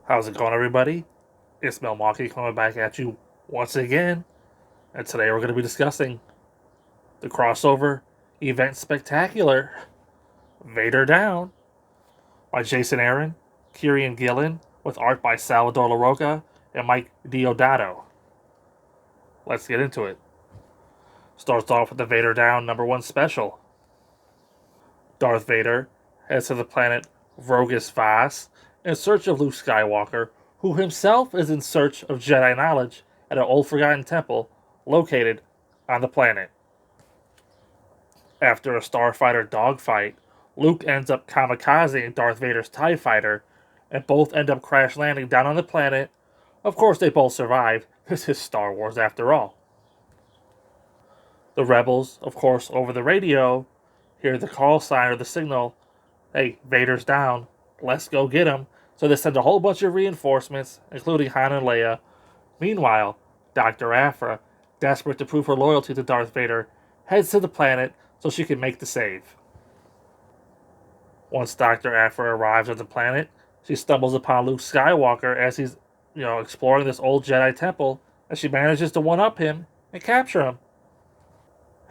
How's it going, everybody? It's Milwaukee coming back at you once again, and today we're going to be discussing the crossover event spectacular, Vader Down, by Jason Aaron, Kieran Gillen, with art by Salvador LaRocca and Mike Diodato. Let's get into it. Starts off with the Vader Down #1 special. Darth Vader heads to the planet Vrogus Vas in search of Luke Skywalker, who himself is in search of Jedi knowledge at an old forgotten temple located on the planet. After a starfighter dogfight, Luke ends up kamikazing Darth Vader's TIE fighter, and both end up crash landing down on the planet. Of course, they both survive. This is Star Wars after all. The rebels, of course, over the radio, hear the call sign or the signal, hey, Vader's down, let's go get him. So they send a whole bunch of reinforcements, including Han and Leia. Meanwhile, Dr. Aphra, desperate to prove her loyalty to Darth Vader, heads to the planet so she can make the save. Once Dr. Aphra arrives on the planet, she stumbles upon Luke Skywalker as he's, exploring this old Jedi temple, and she manages to one-up him and capture him.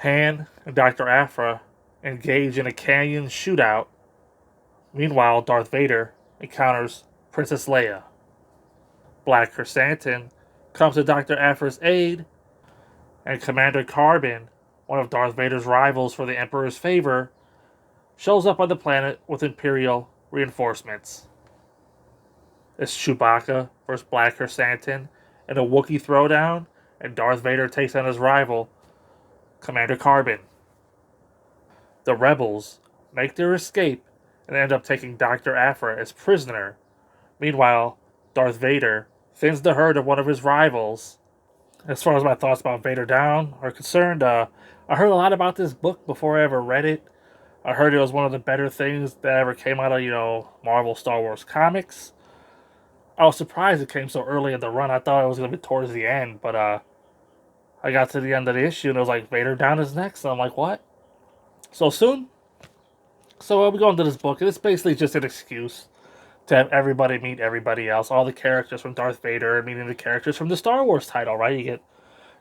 Han and Dr. Aphra engage in a canyon shootout. Meanwhile, Darth Vader encounters Princess Leia. Black Chrysanthemum comes to Dr. Aphra's aid, and Commander Carbon, one of Darth Vader's rivals for the Emperor's favor, shows up on the planet with Imperial reinforcements. It's Chewbacca versus Black Chrysanthemum in a Wookiee throwdown, and Darth Vader takes on his rival, Commander Carbon. The rebels make their escape and end up taking Dr. Aphra as prisoner. Meanwhile, Darth Vader thins the herd of one of his rivals. As far as my thoughts about Vader Down are concerned, I heard a lot about this book before I ever read it. I heard it was one of the better things that ever came out of, Marvel Star Wars comics. I was surprised it came so early in the run. I thought it was going to be towards the end, but I got to the end of the issue and it was like, Vader Down is next. And I'm like, what? So soon? So we go into this book, and it's basically just an excuse to have everybody meet everybody else. All the characters from Darth Vader meeting the characters from the Star Wars title, right? You get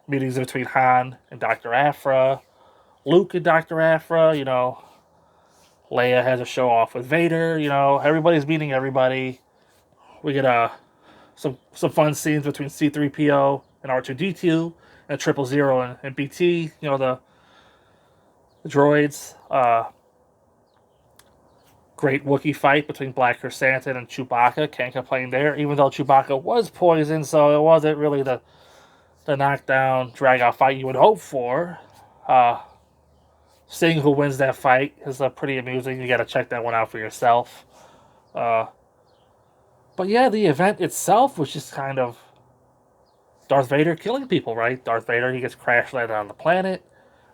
meetings between Han and Dr. Aphra, Luke and Dr. Aphra, Leia has a show off with Vader, everybody's meeting everybody. We get some fun scenes between C-3PO and R2-D2 and 000 and BT, the droids. Great Wookiee fight between Black Chrysanthemum and Chewbacca. Can't complain there, even though Chewbacca was poisoned, so it wasn't really the knockdown, drag-out fight you would hope for. Seeing who wins that fight is pretty amusing. You got to check that one out for yourself. But yeah, the event itself was just kind of Darth Vader killing people, right? Darth Vader, he gets crash landed on the planet,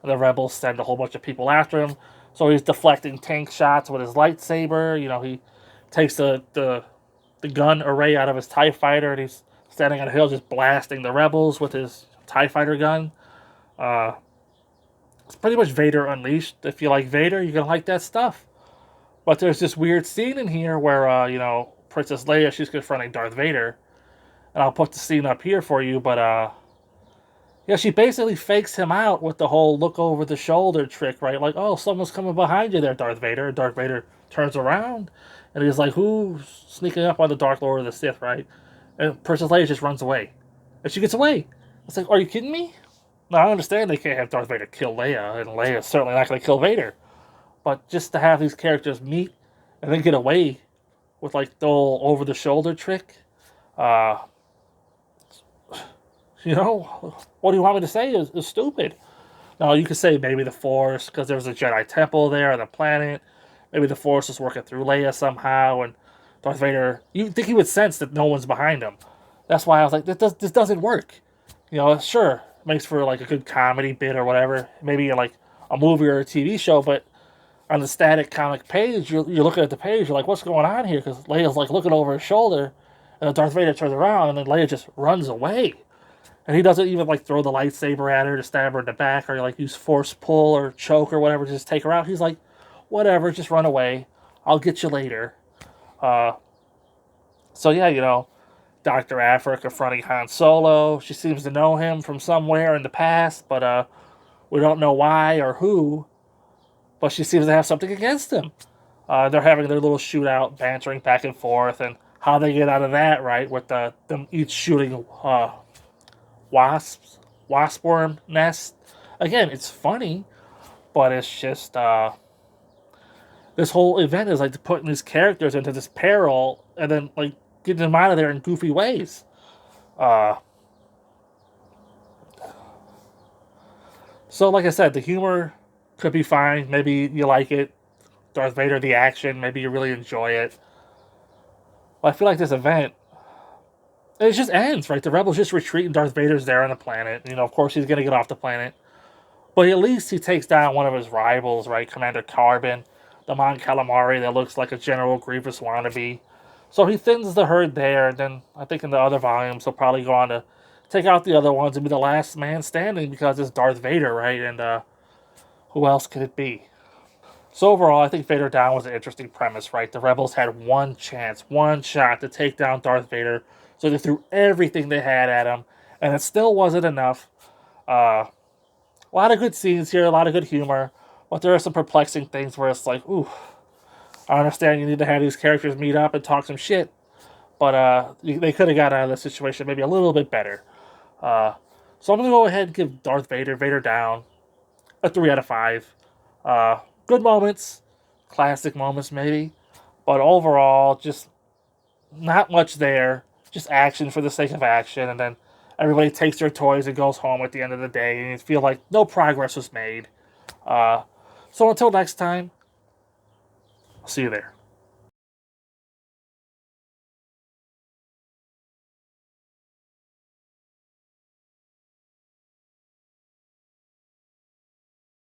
and the rebels send a whole bunch of people after him. So he's deflecting tank shots with his lightsaber. He takes the gun array out of his TIE fighter, and he's standing on a hill just blasting the rebels with his TIE fighter gun. It's pretty much Vader Unleashed. If you like Vader, you're going to like that stuff. But there's this weird scene in here where, Princess Leia, she's confronting Darth Vader. And I'll put the scene up here for you, but, she basically fakes him out with the whole look over the shoulder trick, right? Like, oh, someone's coming behind you there, Darth Vader. And Darth Vader turns around, and he's like, who's sneaking up on the Dark Lord of the Sith, right? And Princess Leia just runs away. And she gets away. It's like, are you kidding me? Now, I understand they can't have Darth Vader kill Leia, and Leia's certainly not going to kill Vader. But just to have these characters meet and then get away with, like, the whole over-the-shoulder trick, what do you want me to say is stupid. Now, you could say maybe the Force, because there's a Jedi temple there on the planet. Maybe the Force is working through Leia somehow, and Darth Vader, you'd think he would sense that no one's behind him. That's why I was like, this doesn't work. Sure, it makes for like a good comedy bit or whatever. Maybe like a movie or a TV show, but on the static comic page, you're looking at the page, you're like, what's going on here? Because Leia's like looking over his shoulder, and Darth Vader turns around, and then Leia just runs away. And he doesn't even like throw the lightsaber at her to stab her in the back, or like use force pull or choke or whatever to just take her out. He's like, whatever, just run away. I'll get you later. So yeah, Dr. Aphra confronting Han Solo. She seems to know him from somewhere in the past, but we don't know why or who. But she seems to have something against him. They're having their little shootout, bantering back and forth, and how they get out of that, right? With them each shooting wasp worm nest. Again, it's funny, but it's just this whole event is like putting these characters into this peril and then like getting them out of there in goofy ways. Uh, so, like I said, the humor could be fine. Maybe you like it. Darth Vader, the action. Maybe you really enjoy it. But I feel like this event, it just ends, right? The rebels just retreat and Darth Vader's there on the planet. You know, of course, he's going to get off the planet. But at least he takes down one of his rivals, right? Commander Carbon, the Mon Calamari that looks like a General Grievous wannabe. So he thins the herd there. And then I think in the other volumes, he'll probably go on to take out the other ones and be the last man standing because it's Darth Vader, right? And who else could it be? So overall, I think Vader Down was an interesting premise, right? The rebels had one chance, one shot to take down Darth Vader, so they threw everything they had at him, and it still wasn't enough. A lot of good scenes here, a lot of good humor, but there are some perplexing things where it's like, ooh, I understand you need to have these characters meet up and talk some shit, but they could have got out of the situation maybe a little bit better. So I'm going to go ahead and give Vader Down, a 3 out of 5. Good moments, classic moments maybe, but overall, just not much there. Just action for the sake of action, and then everybody takes their toys and goes home at the end of the day, and you feel like no progress was made. So until next time, I'll see you there.